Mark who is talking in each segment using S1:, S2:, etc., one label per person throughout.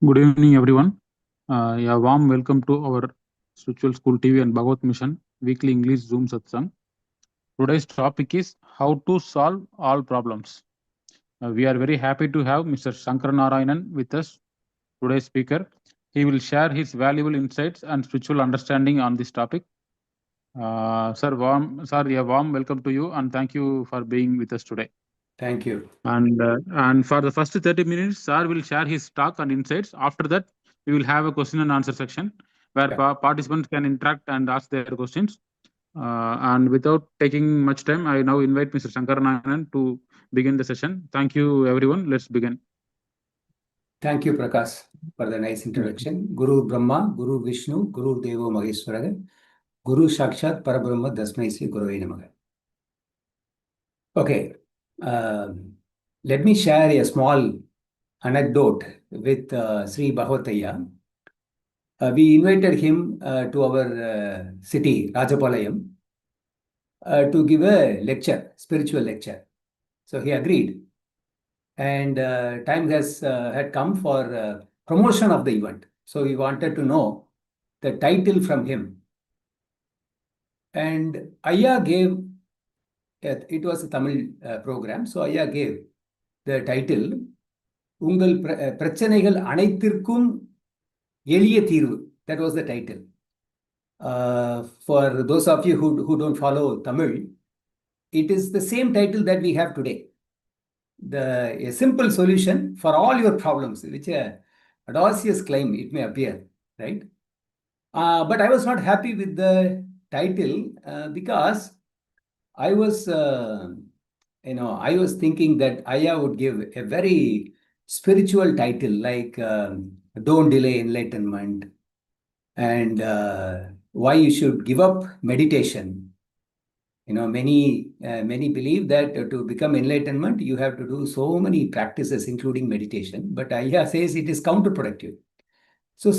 S1: Good evening, everyone. A warm welcome to our Spiritual School TV and Bhagavath Mission weekly English Zoom Satsang. Today's topic is how to solve all problems. We are very happy to have Mr. SankarNarayanan with us, today's speaker. He will share his valuable insights and spiritual understanding on this topic. Sir, a warm welcome to you and thank you for being with us today.
S2: Thank you.
S1: And for the first 30 minutes, Sir will share his talk and insights. After that, we will have a question and answer section where participants can interact and ask their questions. And without taking much time, I now invite Mr. SankarNarayanan to begin the session. Thank you, everyone. Let's begin.
S2: Thank you, Prakash, for the nice introduction. Guru Brahma, Guru Vishnu, Guru Devo Maheshwara, Guru Sakshat Parabrahma Dasmai Sri Gurave Namaha. Okay, let me share a small anecdote with Sri Bhagavataya. We invited him to our city, Rajapalayam, to give a lecture, spiritual lecture. So he agreed. And time has had come for promotion of the event. So we wanted to know the title from him. And Ayya gave, it was a Tamil program, so Ayya gave the title, Ungal Prachanaigal Anaithirkum Eliya Thirvu. That was the title. For those of you who don't follow Tamil, it is the same title that we have today. A simple solution for all your problems, which a audacious claim it may appear, right? But I was not happy with the title because I was, I was thinking that Ayya would give a very spiritual title like "Don't Delay Enlightenment" and why you should give up meditation. Many believe that to become enlightenment, you have to do so many practices, including meditation. But Ayya says it is counterproductive. So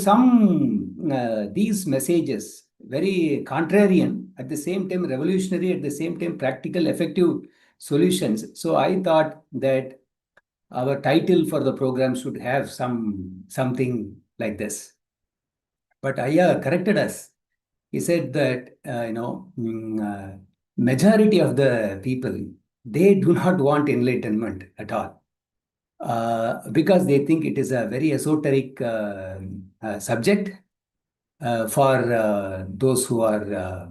S2: these messages, very contrarian, at the same time revolutionary, at the same time practical, effective solutions. So I thought that our title for the program should have something like this. But Ayya corrected us. He said that, majority of the people, they do not want enlightenment at all because they think it is a very esoteric subject for those who are,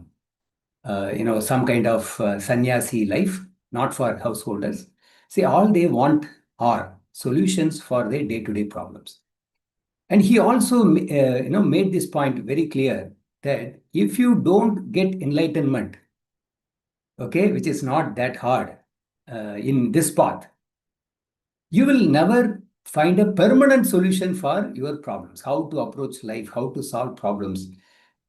S2: some kind of sannyasi life, not for householders. See, all they want are solutions for their day-to-day problems. And he also, made this point very clear that if you don't get enlightenment, okay, which is not that hard in this path, you will never find a permanent solution for your problems, how to approach life, how to solve problems.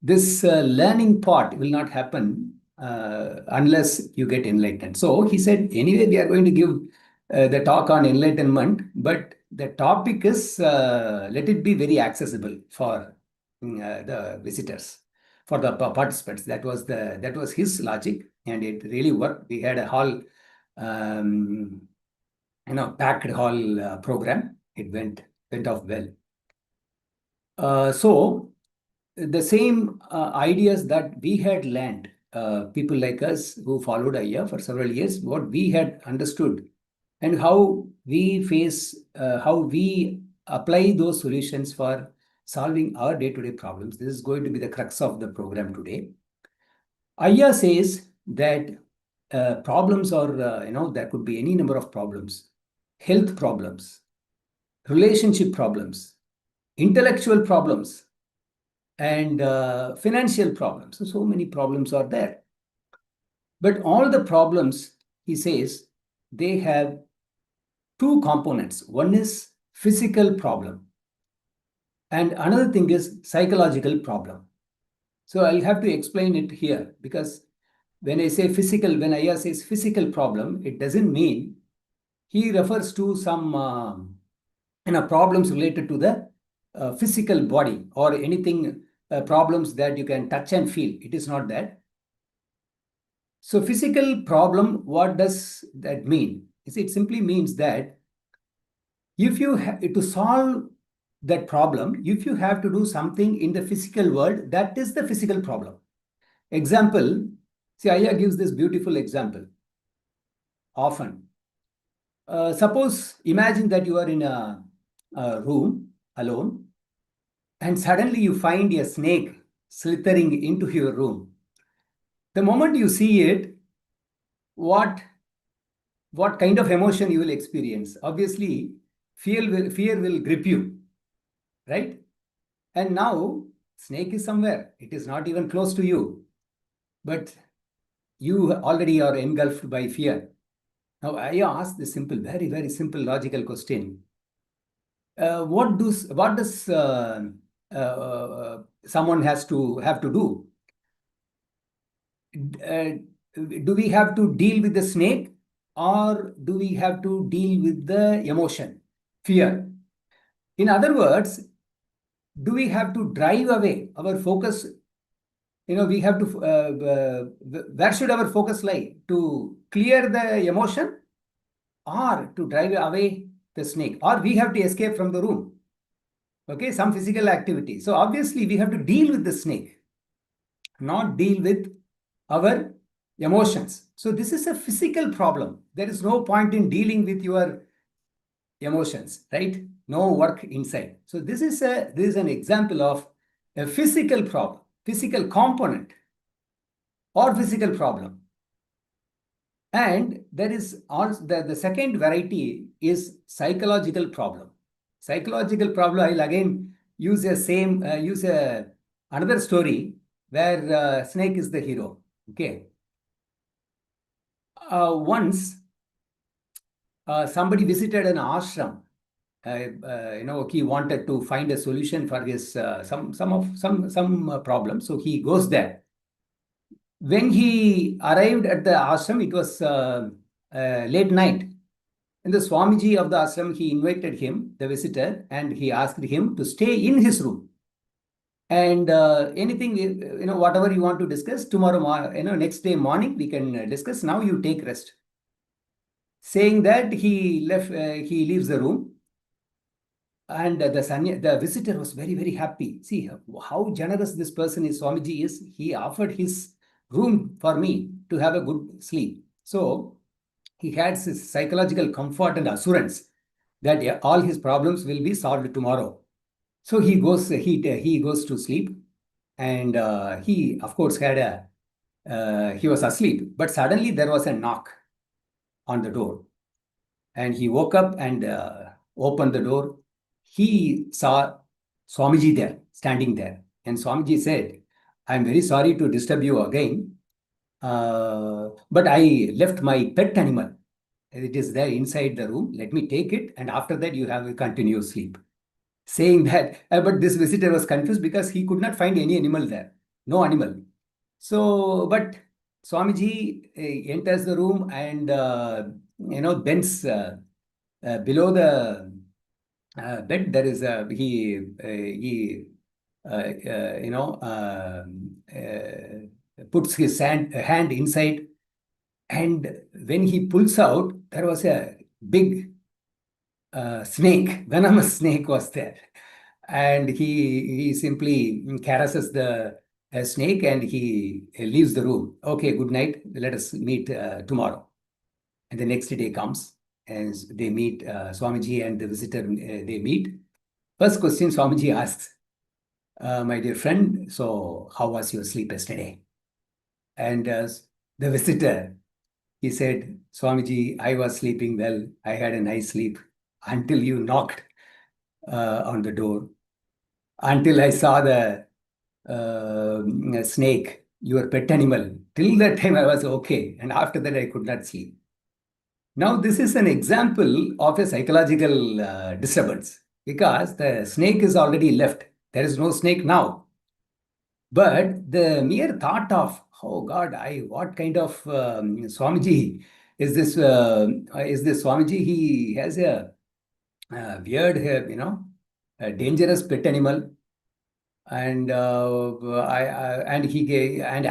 S2: This learning part will not happen unless you get enlightened. So he said, anyway, we are going to give the talk on enlightenment, but the topic is, let it be very accessible for the visitors, for the participants. That was his logic, and it really worked. We had a whole, packed hall program. It went off well. So the same ideas that we had learned, people like us who followed Ayya for several years, what we had understood and how we how we apply those solutions for solving our day-to-day problems. This is going to be the crux of the program today. Ayya says that problems are, there could be any number of problems: health problems, relationship problems, intellectual problems, and financial problems. So many problems are there. But all the problems, he says, they have two components. One is physical problem, and another thing is psychological problem. So I'll have to explain it here, because when I say physical, when Ayya says physical problem, it doesn't mean he refers to some problems related to the physical body or anything, problems that you can touch and feel. It is not that. So physical problem, what does that mean? It simply means that if you have to solve that problem, if you have to do something in the physical world, that is the physical problem. Example, see, Aya gives this beautiful example often. Suppose, imagine that you are in a room alone, and suddenly you find a snake slithering into your room. The moment you see it, what kind of emotion you will experience? Obviously, fear will grip you, right? And now snake is somewhere. It is not even close to you, but you already are engulfed by fear. Now I ask this simple, very, very simple logical question. What does someone have to do? Do we have to deal with the snake, or do we have to deal with the emotion, fear? In other words, do we have to drive away our focus? We have to, where should our focus lie? To clear the emotion, or to drive away the snake, or we have to escape from the room? Okay, some physical activity. So obviously we have to deal with the snake, not deal with our emotions. So this is a physical problem. There is no point in dealing with your emotions, right? No work inside. So this is an example of a physical problem, physical component or physical problem. And there is also the second variety is psychological problem. Psychological problem, I'll again use another story where snake is the hero. Okay. Once somebody visited an ashram. He wanted to find a solution for his some problem. So he goes there. When he arrived at the ashram, it was late night. And the Swamiji of the ashram, he invited him, the visitor, and he asked him to stay in his room. And anything, whatever you want to discuss, tomorrow, next day morning, we can discuss. Now you take rest. Saying that, he leaves the room. And the visitor was very, very happy. See how generous this person is, Swamiji is. He offered his room for me to have a good sleep. So he had his psychological comfort and assurance that all his problems will be solved tomorrow. So he goes to sleep, and he, of course, he was asleep. But suddenly there was a knock on the door, and he woke up and opened the door. He saw Swamiji there, standing there. And Swamiji said, "I'm very sorry to disturb you again, but I left my pet animal. It is there inside the room. Let me take it, and after that you have a continuous sleep." Saying that, but this visitor was confused because he could not find any animal there. No animal. So, but Swamiji enters the room and, bends below the bed. There is puts his hand inside, and when he pulls out, there was a big snake, venomous snake was there. And he simply caresses the snake, and he leaves the room. Okay, good night. Let us meet tomorrow. And the next day comes, and they meet, Swamiji and the visitor, they meet. First question Swamiji asks, "My dear friend, so how was your sleep yesterday?" And the visitor, he said, "Swamiji, I was sleeping well. I had a nice sleep until you knocked on the door, until I saw the snake, your pet animal. Till that time I was okay, and after that I could not sleep." Now this is an example of a psychological disturbance, because the snake is already left. There is no snake now. But the mere thought of, oh God, what kind of Swamiji is this? Is this Swamiji? He has a weird, a dangerous pet animal, and I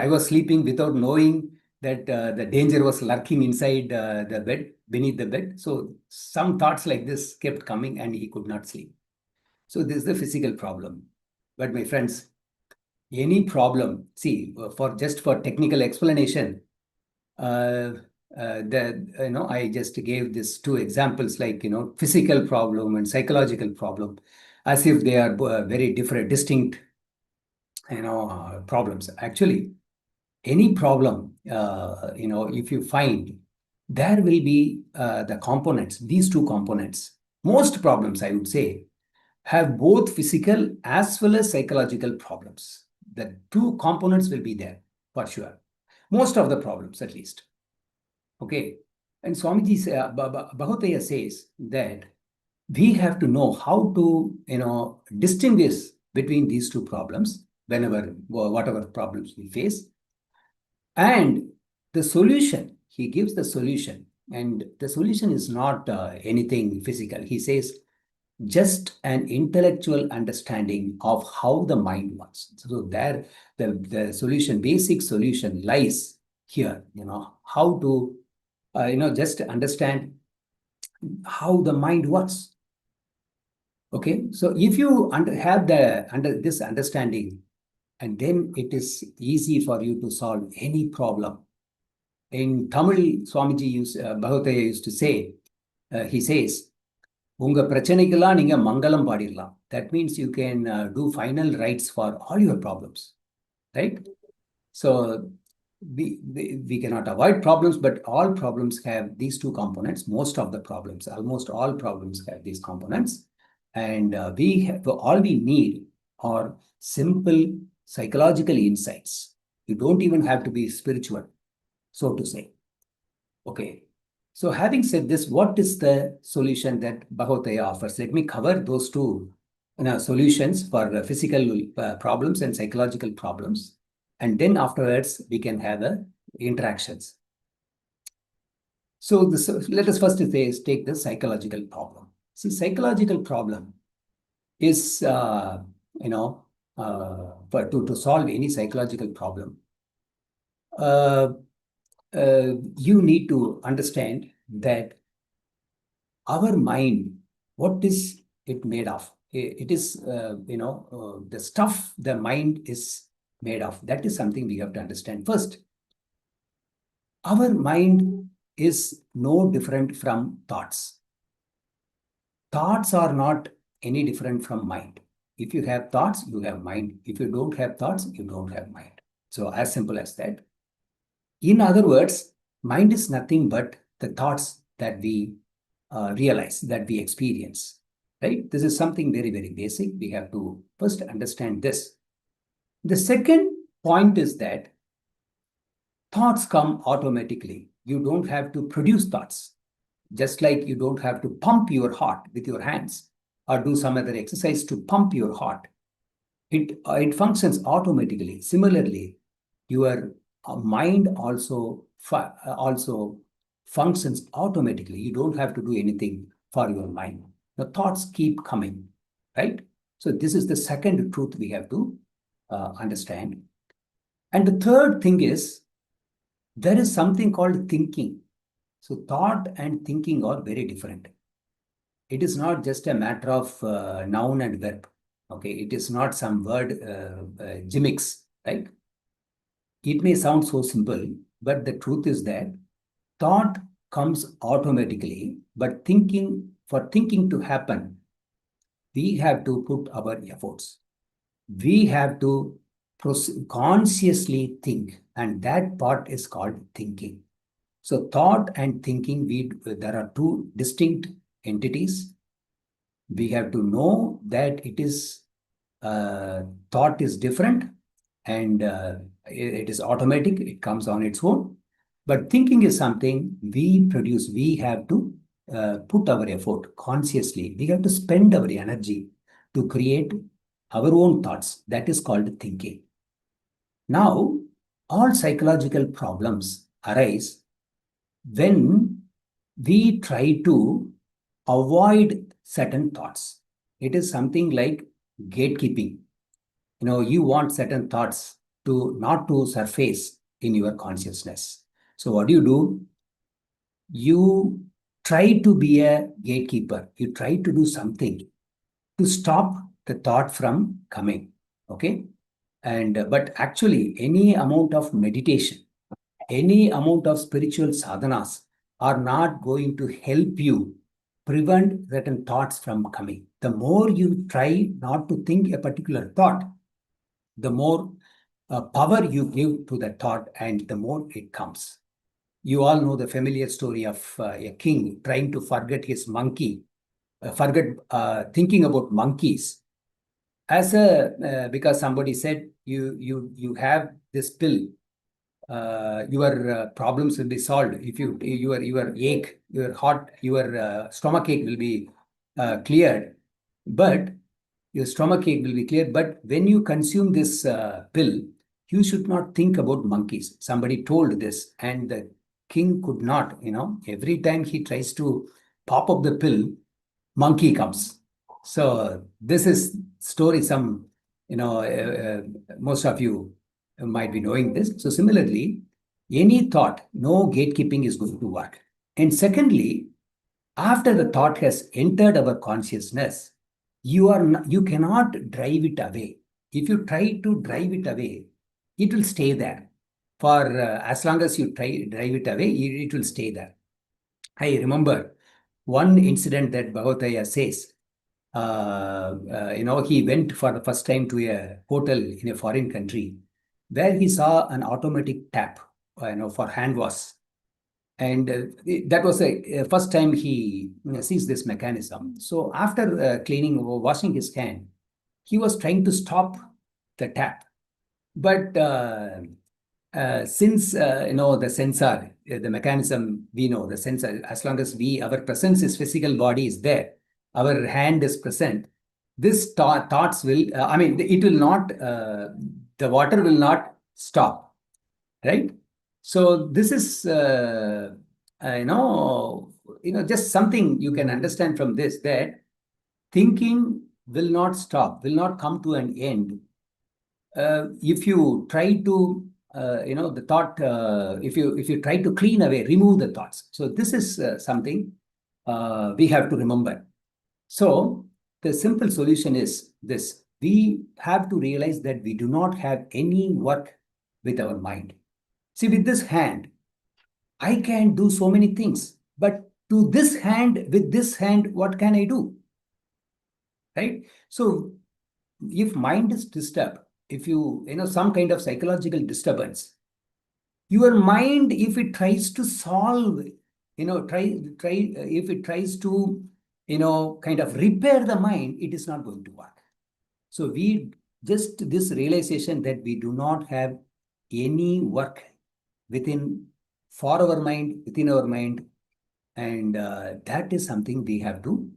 S2: was sleeping without knowing that the danger was lurking inside the bed, beneath the bed. So some thoughts like this kept coming, and he could not sleep. So this is the physical problem. But my friends, any problem, see, for technical explanation, I just gave this two examples, like, physical problem and psychological problem, as if they are very different, distinct, problems. Actually, any problem, if you find, there will be the components, these two components. Most problems, I would say, have both physical as well as psychological problems. The two components will be there for sure. Most of the problems, at least. Okay. And Swamiji Bhagavath says that we have to know how to, distinguish between these two problems whenever, whatever problems we face. And the solution, he gives the solution. And the solution is not anything physical. He says, just an intellectual understanding of how the mind works. So there, the solution, basic solution lies here, how to, just understand how the mind works. Okay, so if you have this understanding, and then it is easy for you to solve any problem. In Tamil, Bhagavath used to say, he says, Unga prachanaikkella neenga mangalam paadidalam. That means you can do final rites for all your problems, right? So we cannot avoid problems, but all problems have these two components. Most of the problems, almost all problems have these components. And all we need are simple psychological insights. You don't even have to be spiritual, so to say. Okay. So having said this, what is the solution that Bhagavath offers? Let me cover those two solutions for physical problems and psychological problems. And then afterwards, we can have interactions. So let us first take the psychological problem. See, psychological problem is, to solve any psychological problem, you need to understand that our mind, what is it made of? It is, the stuff the mind is made of. That is something we have to understand first. Our mind is no different from thoughts. Thoughts are not any different from mind. If you have thoughts, you have mind. If you don't have thoughts, you don't have mind. So as simple as that. In other words, mind is nothing but the thoughts that we realize, that we experience, right? This is something very, very basic. We have to first understand this. The second point is that thoughts come automatically. You don't have to produce thoughts. Just like you don't have to pump your heart with your hands or do some other exercise to pump your heart. It functions automatically. Similarly, your mind also functions automatically. You don't have to do anything for your mind. The thoughts keep coming, right? So this is the second truth we have to understand. And the third thing is, there is something called thinking. So thought and thinking are very different. It is not just a matter of noun and verb. Okay, it is not some word gimmicks, right? It may sound so simple, but the truth is that thought comes automatically, but for thinking to happen, we have to put our efforts. We have to consciously think, and that part is called thinking. So thought and thinking, there are two distinct entities. We have to know that it is thought is different, and it is automatic. It comes on its own. But thinking is something we produce. We have to put our effort consciously. We have to spend our energy to create our own thoughts. That is called thinking. Now, all psychological problems arise when we try to avoid certain thoughts. It is something like gatekeeping. You want certain thoughts not to surface in your consciousness. So what do? You try to be a gatekeeper. You try to do something to stop the thought from coming. Okay. But actually, any amount of meditation, any amount of spiritual sadhanas are not going to help you prevent certain thoughts from coming. The more you try not to think a particular thought, the more power you give to the thought and the more it comes. You all know the familiar story of a king trying to forget his monkey, thinking about monkeys. Because somebody said you have this pill, your problems will be solved. If your ache, your heart, your stomach ache will be cleared, but your stomach ache will be cleared. But when you consume this pill, you should not think about monkeys. Somebody told this, and the king could not. Every time he tries to pop up the pill, monkey comes. So this is story. Most of you might be knowing this. So similarly, any thought, no gatekeeping is going to work. And secondly, after the thought has entered our consciousness, you cannot drive it away. If you try to drive it away, it will stay there. For as long as you drive it away, it will stay there. I remember one incident that Bhagavath says. He went for the first time to a hotel in a foreign country where he saw an automatic tap, for hand wash. And that was the first time he sees this mechanism. So after cleaning or washing his hand, he was trying to stop the tap. But since the sensor, the mechanism, we know the sensor, as long as our presence is physical body is there, our hand is present, this thoughts will, it will not, the water will not stop, right? So this is, just something you can understand from this, that thinking will not stop, will not come to an end. If you try to, the thought, if you try to clean away, remove the thoughts. So this is something we have to remember. So the simple solution is this. We have to realize that we do not have any work with our mind. See, with this hand, I can do so many things, but with this hand, what can I do? Right? So if mind is disturbed, if some kind of psychological disturbance, your mind, if it tries to solve, if it tries to, kind of repair the mind, it is not going to work. So this realization that we do not have any work within our mind, and that is something we have to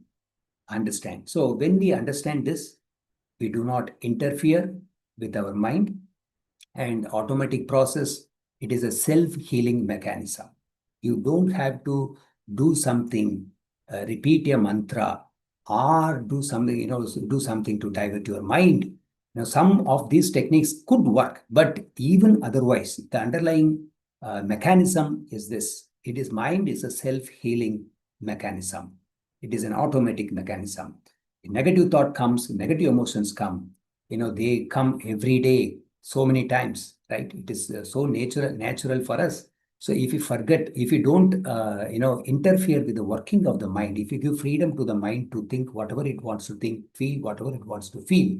S2: understand. So when we understand this, we do not interfere with our mind, and automatic process, it is a self-healing mechanism. You don't have to do something, repeat a mantra, or do something to divert your mind. Now, some of these techniques could work, but even otherwise, the underlying mechanism is this. Mind is a self-healing mechanism. It is an automatic mechanism. A negative thought comes, negative emotions come. They come every day, so many times, right? It is so natural for us. So if you don't, interfere with the working of the mind, if you give freedom to the mind to think whatever it wants to think, feel whatever it wants to feel,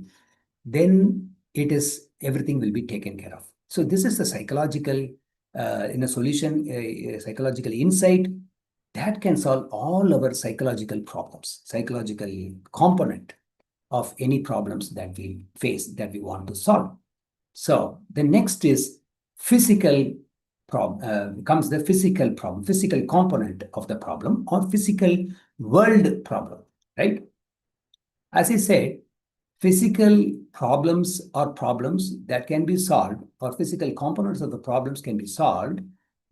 S2: then everything will be taken care of. So this is the psychological, solution, psychological insight that can solve all our psychological problems, psychological component of any problems that we face, that we want to solve. So the next is physical problem, comes the physical problem, physical component of the problem, or physical world problem, right? As I said, physical problems are problems that can be solved, or physical components of the problems can be solved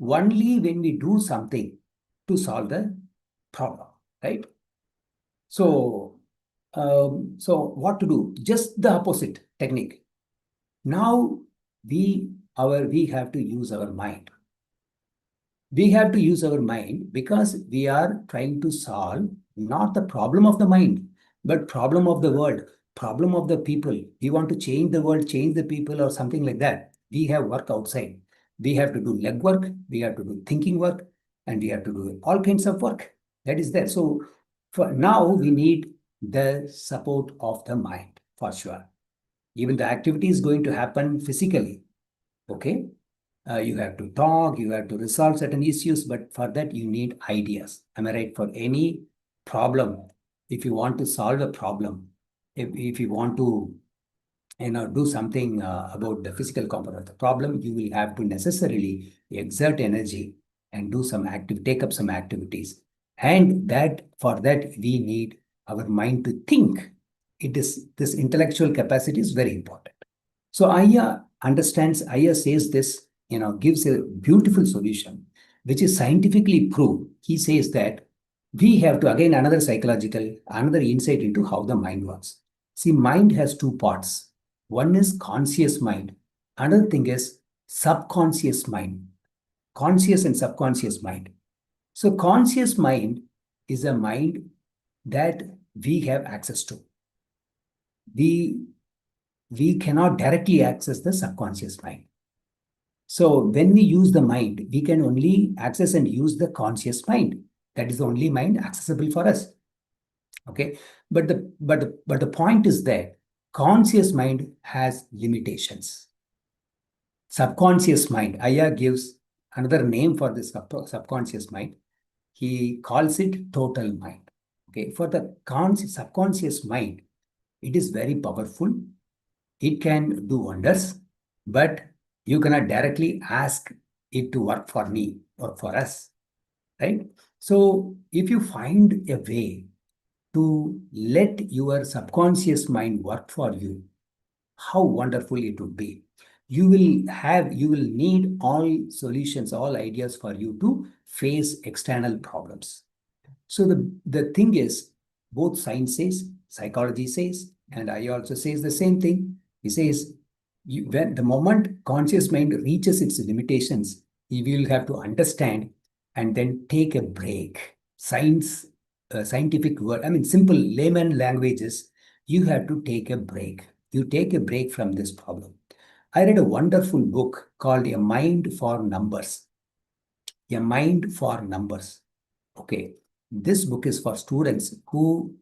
S2: only when we do something to solve the problem, right? So what to do? Just the opposite technique. Now we have to use our mind. We have to use our mind because we are trying to solve not the problem of the mind, But problem of the world, problem of the people, we want to change the world, change the people or something like that. We have work outside. We have to do leg work, we have to do thinking work, and we have to do all kinds of work that is there. So for now, we need the support of the mind for sure. Even the activity is going to happen physically. Okay. You have to talk, you have to resolve certain issues, but for that you need ideas. Am I right? For any problem, if you want to solve a problem, if you want to do something about the physical component of the problem, you will have to necessarily exert energy and do some take up some activities. And that for that we need our mind to think. It is this intellectual capacity is very important. So Aya understands, Aya says this, gives a beautiful solution, which is scientifically proved. He says that we have to, again, another insight into how the mind works. See, mind has two parts. One is conscious mind. Another thing is subconscious mind, conscious and subconscious mind. So conscious mind is a mind that we have access to. We cannot directly access the subconscious mind. So when we use the mind, we can only access and use the conscious mind. That is the only mind accessible for us. Okay, but the point is that conscious mind has limitations. Subconscious mind, Aya gives another name for this subconscious mind. He calls it total mind. Okay, for the subconscious mind, it is very powerful. It can do wonders, but you cannot directly ask it to work for me or for us, right? So if you find a way to let your subconscious mind work for you, how wonderful it would be. You will need all solutions, all ideas for you to face external problems. So the thing is, both science says, psychology says, and I also says the same thing. He says, when the moment conscious mind reaches its limitations, you will have to understand and then take a break. Scientific word, I mean, simple layman languages, you have to take a break. You take a break from this problem. I read a wonderful book called A Mind for Numbers. A Mind for Numbers. Okay. This book is for students who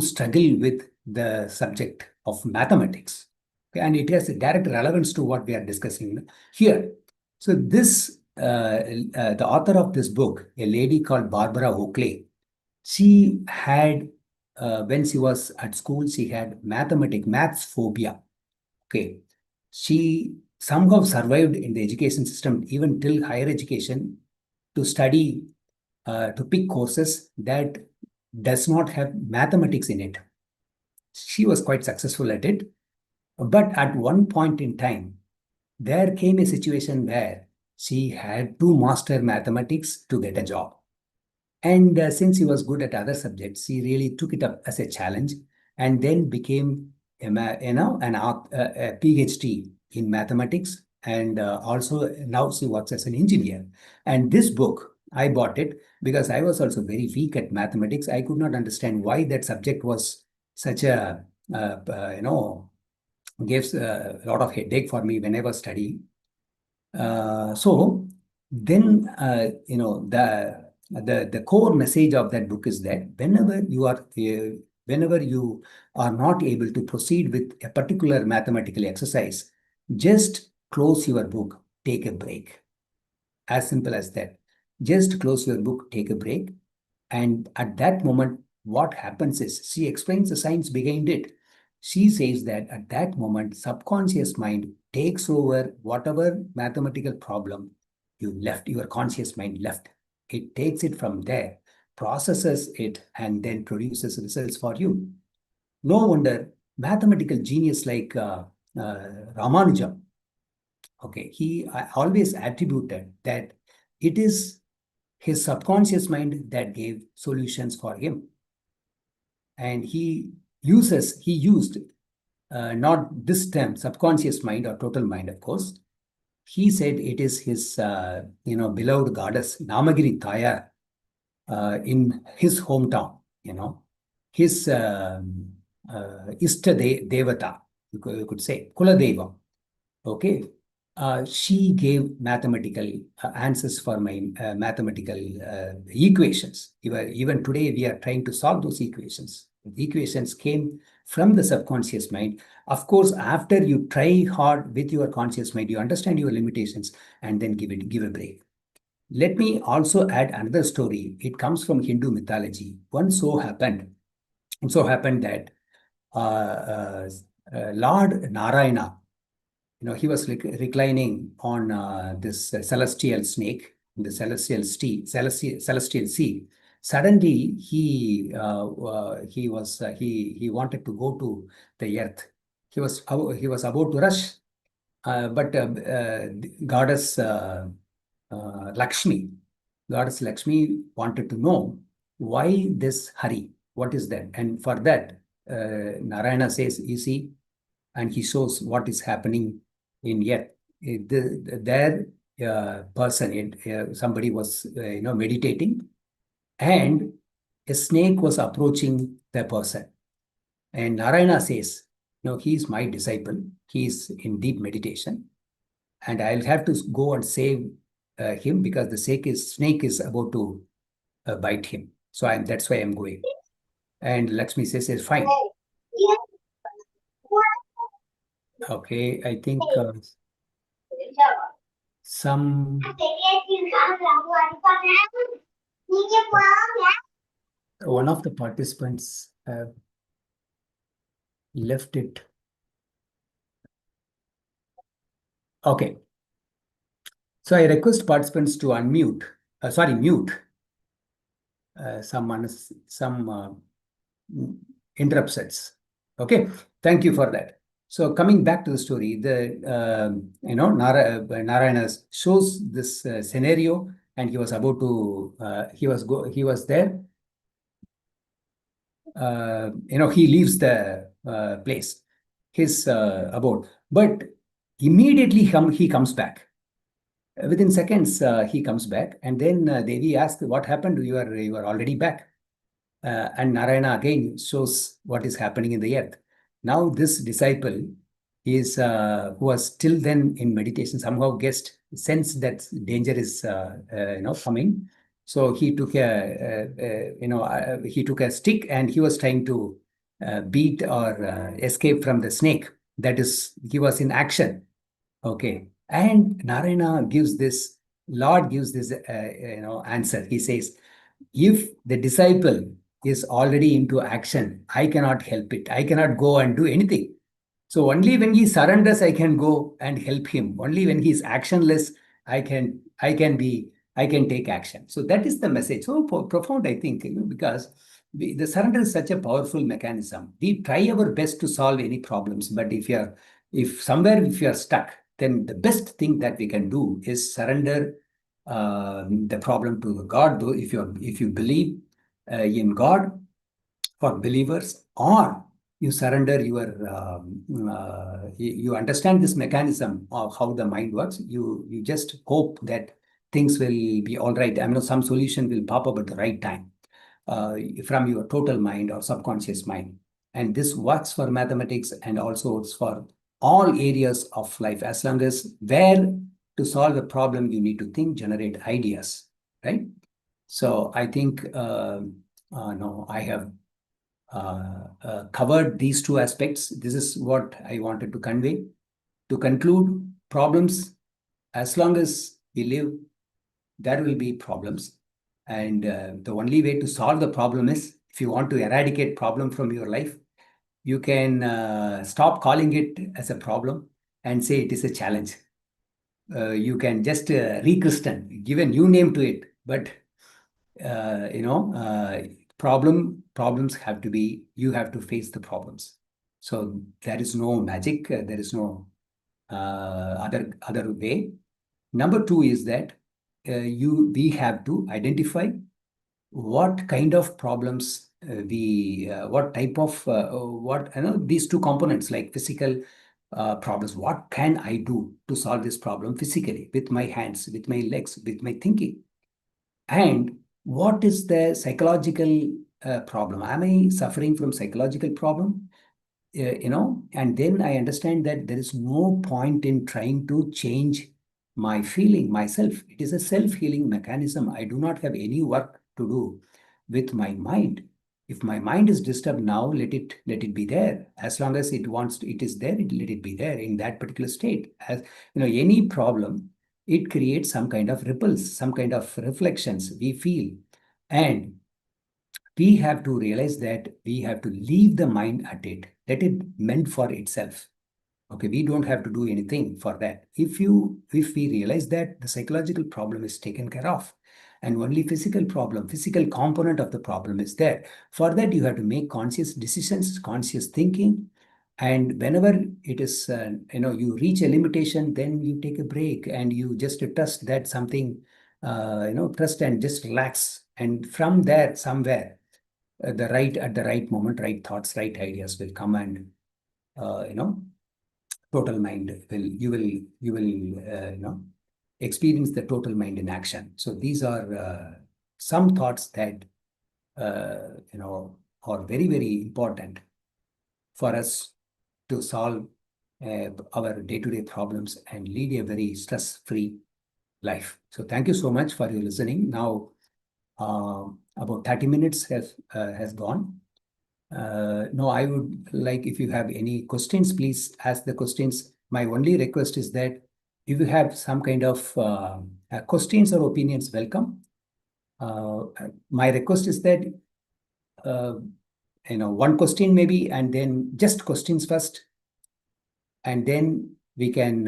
S2: struggle with the subject of mathematics. Okay, and it has a direct relevance to what we are discussing here. So the author of this book, a lady called Barbara Oakley, she had, when she was at school, she had maths phobia. Okay. She somehow survived in the education system, even till higher education, to study, to pick courses that does not have mathematics in it. She was quite successful at it. But at one point in time, there came a situation where she had to master mathematics to get a job. And since she was good at other subjects, she really took it up as a challenge and then became a PhD in mathematics. And also now she works as an engineer. And this book, I bought it because I was also very weak at mathematics. I could not understand why that subject was such a, gives a lot of headache for me when I was studying. So then, the core message of that book is that whenever you are not able to proceed with a particular mathematical exercise, just close your book, take a break. As simple as that. Just close your book, take a break. And at that moment, what happens is, she explains the science behind it. She says that at that moment, subconscious mind takes over whatever mathematical problem your conscious mind left. It takes it from there, processes it, and then produces results for you. No wonder mathematical genius like Ramanujam, okay, he always attributed that it is his subconscious mind that gave solutions for him. And he used not this term, subconscious mind or total mind, of course. He said it is his, beloved goddess, Namagiri Thayar, in his hometown, his Ishta Devata, you could say, Kuladeva. Okay. She gave mathematical answers for my mathematical equations. Even today, we are trying to solve those equations. The equations came from the subconscious mind. Of course, after you try hard with your conscious mind, you understand your limitations and then give a break. Let me also add another story. It comes from Hindu mythology. Once so happened that Lord Narayana, he was reclining on this celestial snake in the celestial sea. Suddenly, he wanted to go to the earth. He was about to rush, but goddess Lakshmi, wanted to know why this hurry. What is that? And for that, Narayana says, "You see," and he shows what is happening in yet their person, somebody was meditating, and a snake was approaching the person, and Narayana says, "No, he is my disciple. He is in deep meditation, and I'll have to go and save him because the snake is about to bite him. So that's why I'm going." And Lakshmi says, "Fine." Okay, I think some one of the participants left it. Okay. So I request participants to mute. Some interrupts. Okay. Thank you for that. So coming back to the story, Narayana shows this scenario, and he was about to he was there. He leaves the place, his abode, but immediately he comes back. Within seconds, he comes back, and then Devi asks, "What happened? You are already back." And Narayana again shows what is happening in the earth. Now, this disciple is who was still then in meditation, somehow sensed that danger is coming. So he took a stick, and he was trying to beat or escape from the snake. That is, he was in action. Okay. And Narayana Lord gives this answer. He says, if the disciple is already into action, I cannot help it. I cannot go and do anything. So only when he surrenders, I can go and help him. Only when he is actionless, I can take action. So that is the message. So profound, I think, because the surrender is such a powerful mechanism. We try our best to solve any problems, but if you are stuck, then the best thing that we can do is surrender the problem to God. Though if you believe in God, for believers, or you surrender you understand this mechanism of how the mind works. You just hope that things will be all right. I mean, some solution will pop up at the right time from your total mind or subconscious mind. And this works for mathematics and also works for all areas of life. As long as where to solve a problem, you need to think, generate ideas, right? So I think, I have covered these two aspects. This is what I wanted to convey. To conclude, problems, as long as we live, there will be problems. And the only way to solve the problem is, if you want to eradicate problem from your life, you can stop calling it as a problem and say it is a challenge. You can just rechristen, give a new name to it. But problems have to be, you have to face the problems. So there is no magic. There is no other way. Number two is that we have to identify what kind of problems what type of these two components, like physical problems. What can I do to solve this problem physically, with my hands, with my legs, with my thinking? And what is the psychological problem? Am I suffering from psychological problem? And then I understand that there is no point in trying to change my feeling myself. It is a self-healing mechanism. I do not have any work to do with my mind. If my mind is disturbed now, let it be there. As long as it wants to, it is there, let it be there in that particular state. As any problem, it creates some kind of ripples, some kind of reflections we feel. And we have to realize that we have to leave the mind at it, let it mend for itself. Okay, we don't have to do anything for that. If we realize that the psychological problem is taken care of, and only physical component of the problem is there, for that you have to make conscious decisions, conscious thinking. And whenever it is, you reach a limitation, then you take a break and you just trust that something, trust and just relax. And from there, somewhere, at the right moment, right thoughts, right ideas will come, and total mind will experience the total mind in action. So these are some thoughts that are very, very important for us to solve our day-to-day problems and lead a very stress-free life. So thank you so much for your listening. Now about 30 minutes has gone. No, I would like, if you have any questions, please ask the questions. My only request is that if you have some kind of questions or opinions, welcome. My request is that one question maybe, and then just questions first, and then we can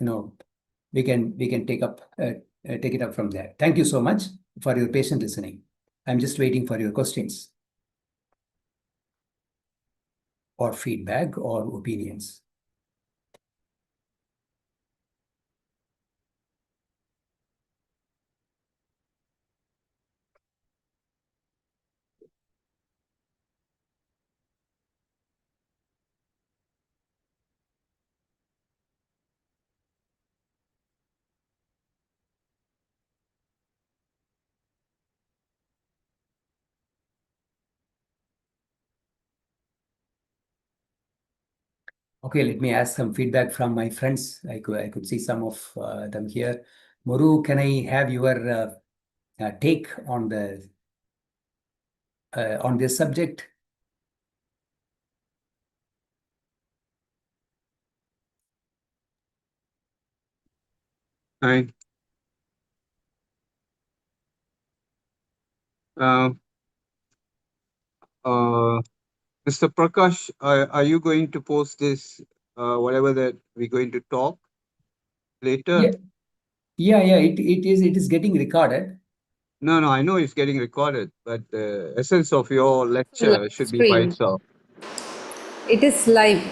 S2: we can take it up from there. Thank you so much for your patient listening. I'm just waiting for your questions or feedback or opinions. Okay, let me ask some feedback from my friends. I could see some of them here. Muru, can I have your take on the on this subject?
S3: Hi. Mr. Prakash, are you going to post this, whatever that we're going to talk later?
S2: Yeah. It is getting recorded.
S3: No, I know it's getting recorded, but the essence of your lecture
S4: Live
S3: should be by
S4: stream.
S3: itself.
S4: It is live.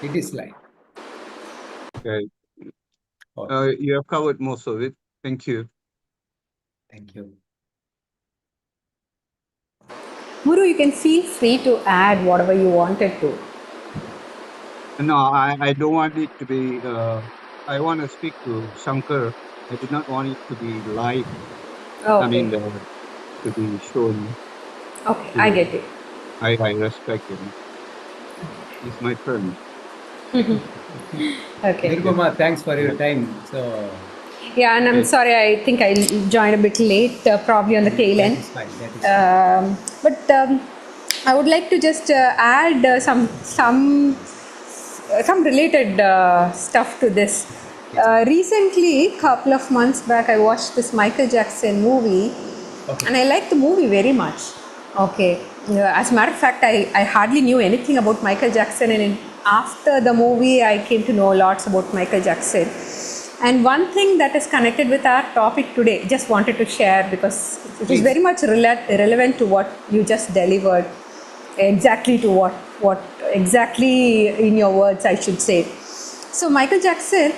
S2: It is live.
S3: Okay.
S2: Okay.
S3: You have covered most of it. Thank you.
S2: Thank you.
S4: Muru, you can feel free to add whatever you wanted to.
S3: No, I don't want it to be, I want to speak to Shankar. I did not want it to be live. I
S4: Okay.
S3: mean, to be shown.
S4: Okay, I get it.
S3: I respect him. He's my friend.
S4: Okay.
S2: Nirupama, thanks for your time. So
S4: Yeah, and I'm
S3: Okay.
S4: sorry, I think I joined a bit late, probably on the tail
S2: that
S4: end.
S2: is fine. That is fine.
S4: But I would like to just add some related stuff to this.
S2: Yes.
S4: Recently, couple of months back, I watched this Michael Jackson movie,
S2: Okay.
S4: and I liked the movie very much. Okay, as a matter of fact, I hardly knew anything about Michael Jackson, and after the movie, I came to know lots about Michael Jackson. And one thing that is connected with our topic today, just wanted to share because it is very much relevant to what you just delivered, exactly to what exactly in your words I should say. So Michael Jackson,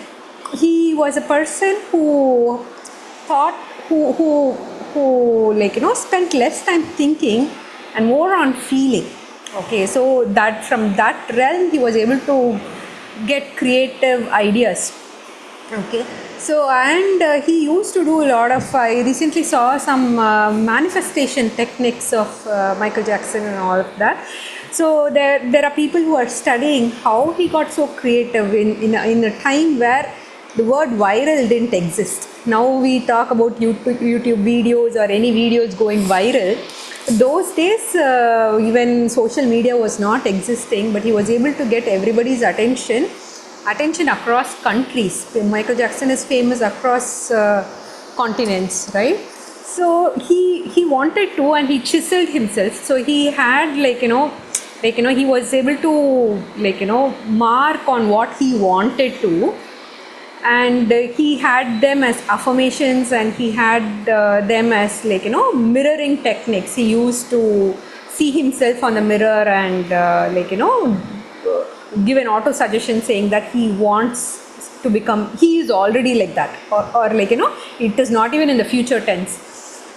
S4: he was a person who thought, who spent less time thinking and more on feeling. Okay, so that from that realm he was able to get creative ideas. Okay, so and he used to do a lot of. I recently saw some manifestation techniques of Michael Jackson and all of that. So there are people who are studying how he got so creative in a time where the word viral didn't exist. Now we talk about YouTube videos or any videos going viral. Those days, when social media was not existing, but he was able to get everybody's attention across countries. Michael Jackson is famous across continents, right? So he wanted to, and he chiseled himself. So he had he was able to mark on what he wanted to, and he had them as affirmations, and he had them as mirroring techniques. He used to see himself on the mirror and give an auto suggestion saying that he wants to become, he is already like that, or it is not even in the future tense.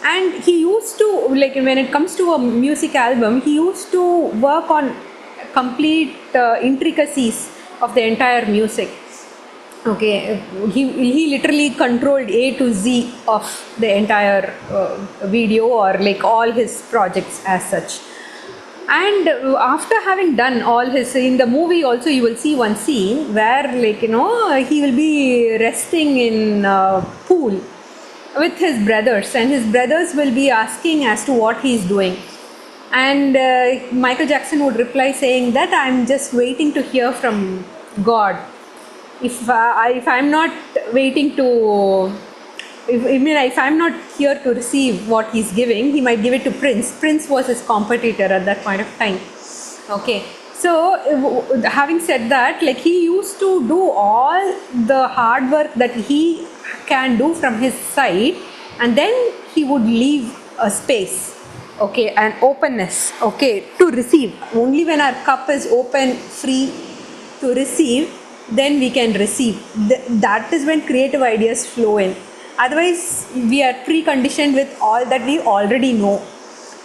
S4: And he used to, when it comes to a music album, he used to work on complete intricacies of the entire music. Okay, he literally controlled A to Z of the entire video, or all his projects as such. And after having done all his, in the movie also you will see one scene where he will be resting in a pool with his brothers, and his brothers will be asking as to what he is doing. And Michael Jackson would reply saying that I'm just waiting to hear from God. If I'm not waiting to, if I'm not here to receive what he's giving, he might give it to Prince. Prince was his competitor at that point of time. Okay, so having said that, he used to do all the hard work that he can do from his side, and then he would leave a space, okay, an openness, okay, to receive. Only when our cup is open, free to receive, then we can receive. That is when creative ideas flow in. Otherwise, we are preconditioned with all that we already know.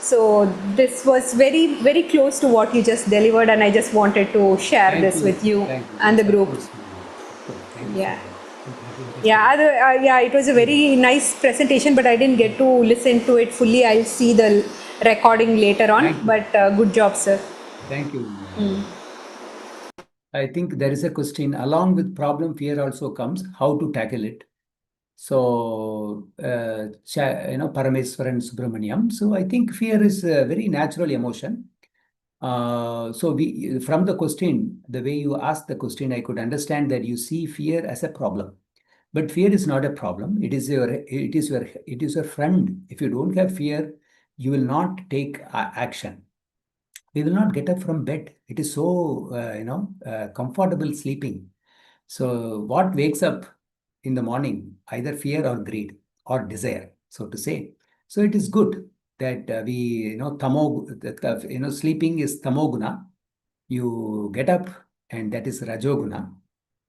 S4: So this was very, very close to what you just delivered, and I just wanted to share this with you and the group. Yeah. Yeah, it was a very nice presentation, but I didn't get to listen to it fully. I'll see the recording later on. But good job, sir.
S2: Thank you. I think there is a question along with problem. Fear also comes. How to tackle it? So Parameswaran Subramaniam. So I think fear is a very natural emotion. So we, from the question, the way you asked the question, I could understand that you see fear as a problem. But fear is not a problem. It is your friend. If you don't have fear, you will not take action. We will not get up from bed. It is so comfortable sleeping. So what wakes up in the morning? Either fear or greed or desire, so to say. So it is good that sleeping is tamoguna. You get up, and that is rajoguna.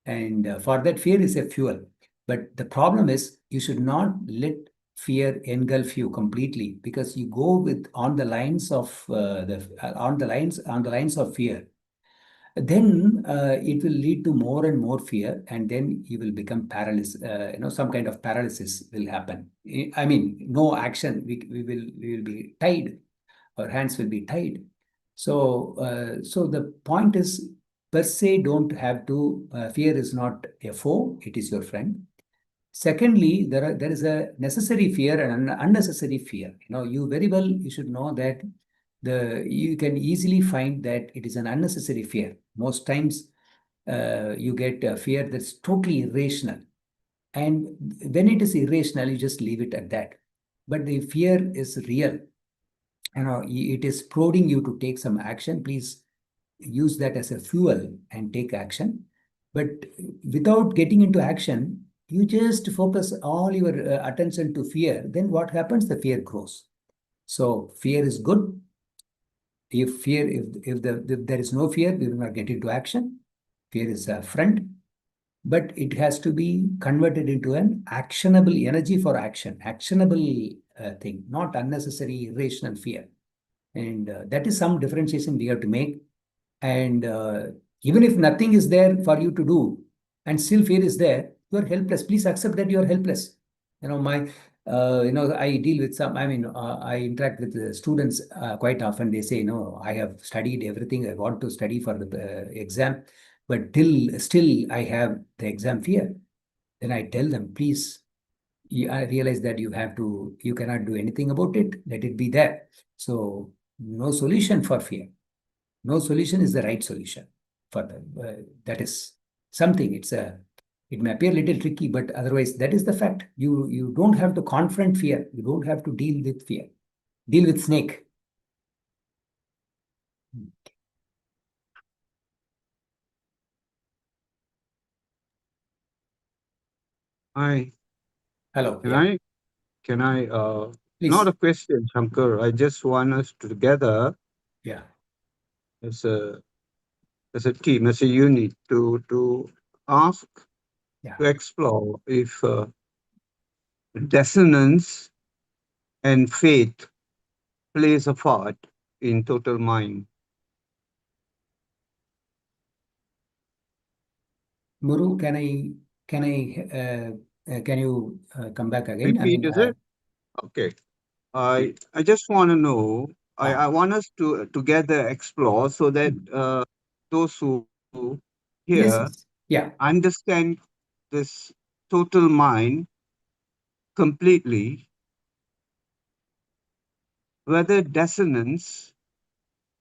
S2: And for that, fear is a fuel. But the problem is, you should not let fear engulf you completely, because you go with on the lines of fear. Then it will lead to more and more fear, and then you will become paralyzed. Some kind of paralysis will happen. I mean, no action. We will be tied. Our hands will be tied. So the point is, per se, don't have to. Fear is not a foe; it is your friend. Secondly, there is a necessary fear and an unnecessary fear. You should know that you can easily find that it is an unnecessary fear. Most times, you get a fear that's totally irrational, and when it is irrational, you just leave it at that. But the fear is real. It is prodding you to take some action. Please use that as a fuel and take action. But without getting into action, you just focus all your attention to fear. Then what happens? The fear grows. So fear is good. If there is no fear, we will not get into action. Fear is a friend, but it has to be converted into an actionable energy for action, actionable thing, not unnecessary irrational fear. And that is some differentiation we have to make. And even if nothing is there for you to do, and still fear is there, You are helpless. Please accept that you are helpless. I deal with I interact with the students quite often. They say, I have studied everything I want to study for the exam, but still I have the exam fear. Then I tell them, please, I realize that you cannot do anything about it. Let it be there. So no solution for fear. No solution is the right solution for that is something. It may appear a little tricky, but otherwise that is the fact. You don't have to confront fear. You don't have to deal with fear. Deal with snake.
S3: Hi.
S2: Hello.
S3: Can I
S2: Please.
S3: not a question, Shankar. I just want us to together as a team, as a unit to ask, to explore if dissonance and faith plays a part in total mind.
S2: Muru, can you come back again?
S3: Repeat, is it? Okay. I just want to know. I want us to together explore so that those who hear understand this total mind completely, whether dissonance,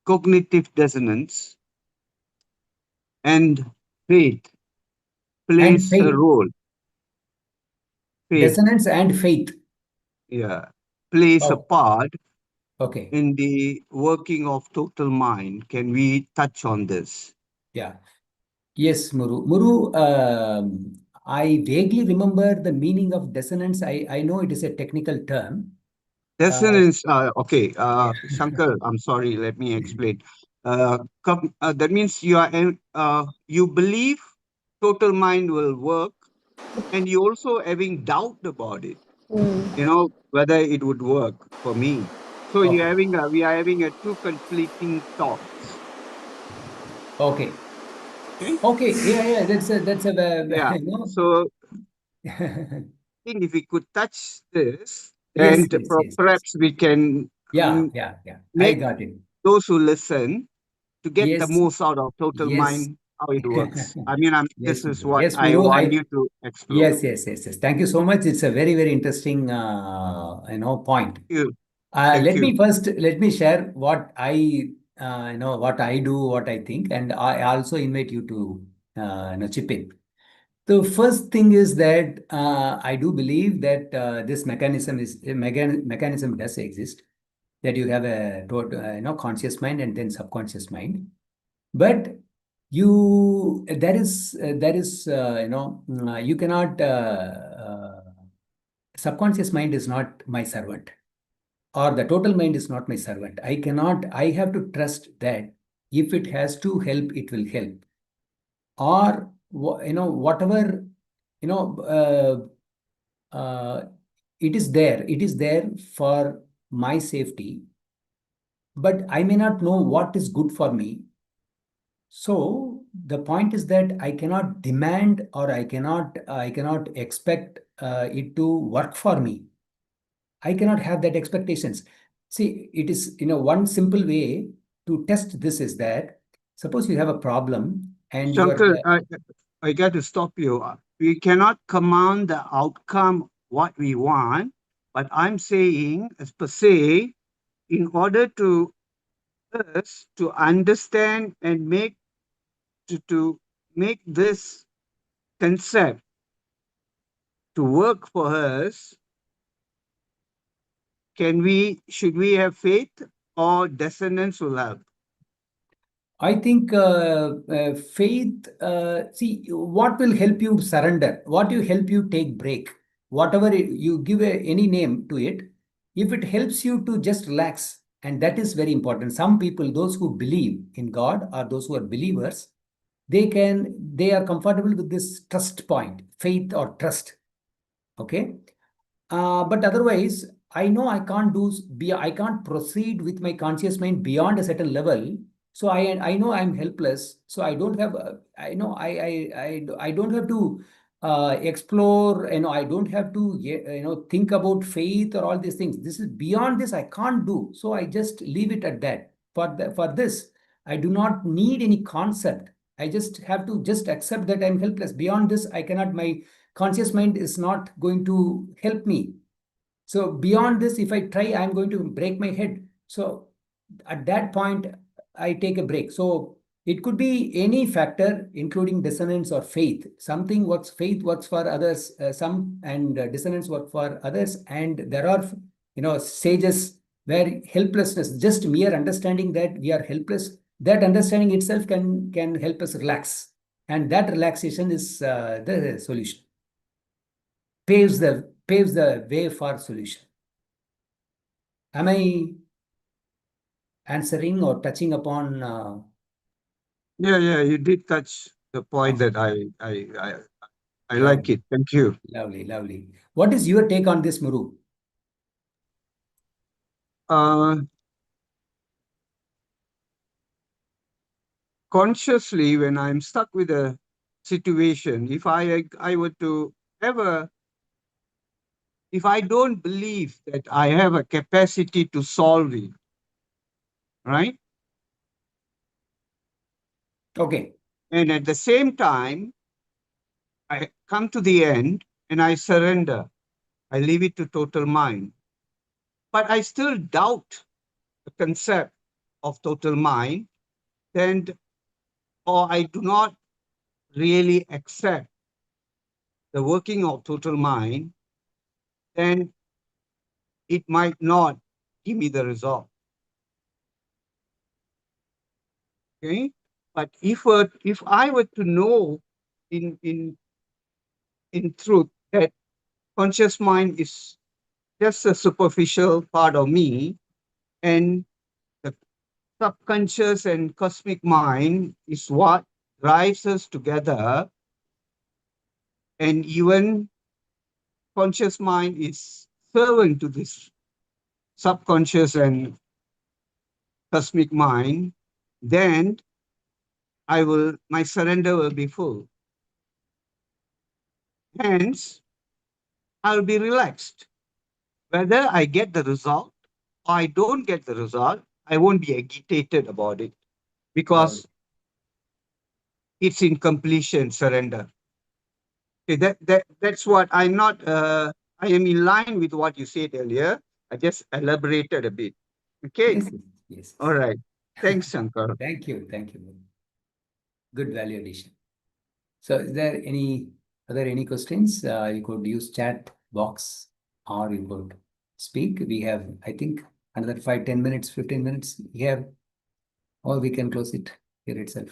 S3: cognitive dissonance, and faith plays a role.
S2: Dissonance and faith.
S3: Yeah, plays a part in the working of total mind. Can we touch on this?
S2: Yeah. Yes, Muru. Muru, I vaguely remember the meaning of dissonance. I know it is a technical term.
S3: Dissonance, Shankar, I'm sorry, let me explain. That means you believe total mind will work, and you also having doubt about it. Whether it would work for me. So we are having a two conflicting thoughts.
S2: Okay. Yeah. That's a
S3: yeah. So I think if we could touch this,
S2: yes,
S3: perhaps we can
S2: I got it.
S3: Those who listen to get the most out of total mind, how it works. I mean, this is what I
S2: Muru,
S3: want you to explore.
S2: Yes. Thank you so much. It's a very, very interesting, point. Let me share what I, what I do, what I think, and I also invite you to, chip in. The first thing is that I do believe that this mechanism does exist. That you have a conscious mind and then subconscious mind, but you cannot. Subconscious mind is not my servant, or the total mind is not my servant. I have to trust that if it has to help, it will help, or whatever, it is there for my safety, but I may not know what is good for me. So the point is that I cannot demand, or I cannot expect it to work for me. I cannot have that expectations. See, it is, one simple way to test this is that, suppose you have a problem and
S3: Shankar, I got to stop you. We cannot command the outcome what we want, but I'm saying, as per se, in order to us to understand and make to make this concept to work for us, should we have faith or dissonance will help?
S2: I think faith, see, what will help you surrender? What will help you take break? Whatever you give any name to it, if it helps you to just relax, and that is very important. Some people, those who believe in God or those who are believers, they are comfortable with this trust point, faith or trust. Okay. But otherwise, I know I can't proceed with my conscious mind beyond a certain level. So I know I'm helpless. So I don't have I don't have to explore, I don't have to, think about faith or all these things. This is beyond this, I can't do. So I just leave it at that. For this, I do not need any concept. I just have to just accept that I'm helpless. Beyond this, I cannot, my conscious mind is not going to help me. So beyond this, if I try, I'm going to break my head. So at that point, I take a break. So it could be any factor, including dissonance or faith. Something works, faith works for others, and dissonance work for others. And there are, sages where helplessness, just mere understanding that we are helpless, that understanding itself can help us relax. And that relaxation is the solution. Paves the way for solution. Am I answering or touching upon?
S3: Yeah, you did touch the point that I like it. Thank you.
S2: Lovely. What is your take on this, Muru?
S3: Consciously, when I'm stuck with a situation, if I were to ever, if I don't believe that I have a capacity to solve it, right?
S2: Okay.
S3: And at the same time, I come to the end and I surrender. I leave it to total mind. But I still doubt the concept of total mind, or I do not really accept the working of total mind, then it might not give me the result. Okay? But if I were to know in truth that conscious mind is just a superficial part of me, and the subconscious and cosmic mind is what drives us together, and even conscious mind is servant to this subconscious and cosmic mind, then my surrender will be full. Hence, I'll be relaxed. Whether I get the result or I don't get the result, I won't be agitated about it, because it's in completion, surrender. Okay, that's what I'm not, I am in line with what you said earlier. I just elaborated a bit. Okay.
S2: Yes.
S3: All right. Thanks, Shankar.
S2: Thank you. Good value addition. So is there any questions? You could use chat box or you could speak. We have, I think, another 5-10 minutes, 15 minutes we have, or we can close it here itself.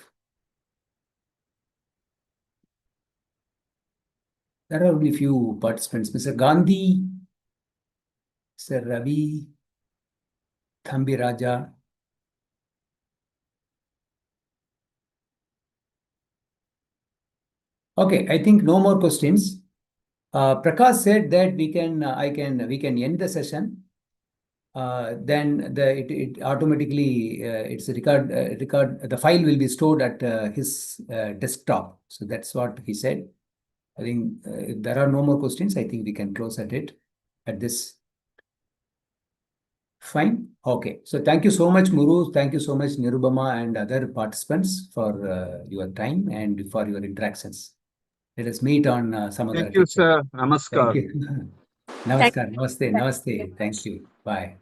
S2: There are only few participants. Mr. Gandhi, Mr. Ravi, Thambi Raja. Okay, I think no more questions. Prakash said that we can end the session. Then it automatically it's record the file will be stored at his desktop. So that's what he said. I think if there are no more questions, I think we can close at this. Fine. Okay. So thank you so much, Muru. Thank you so much, Nirubama and other participants for your time and for your interactions. Let us meet on some other.
S3: Thank you, sir. Namaskar.
S2: Thank you. Namaskar. Namaste. Thank you. Bye.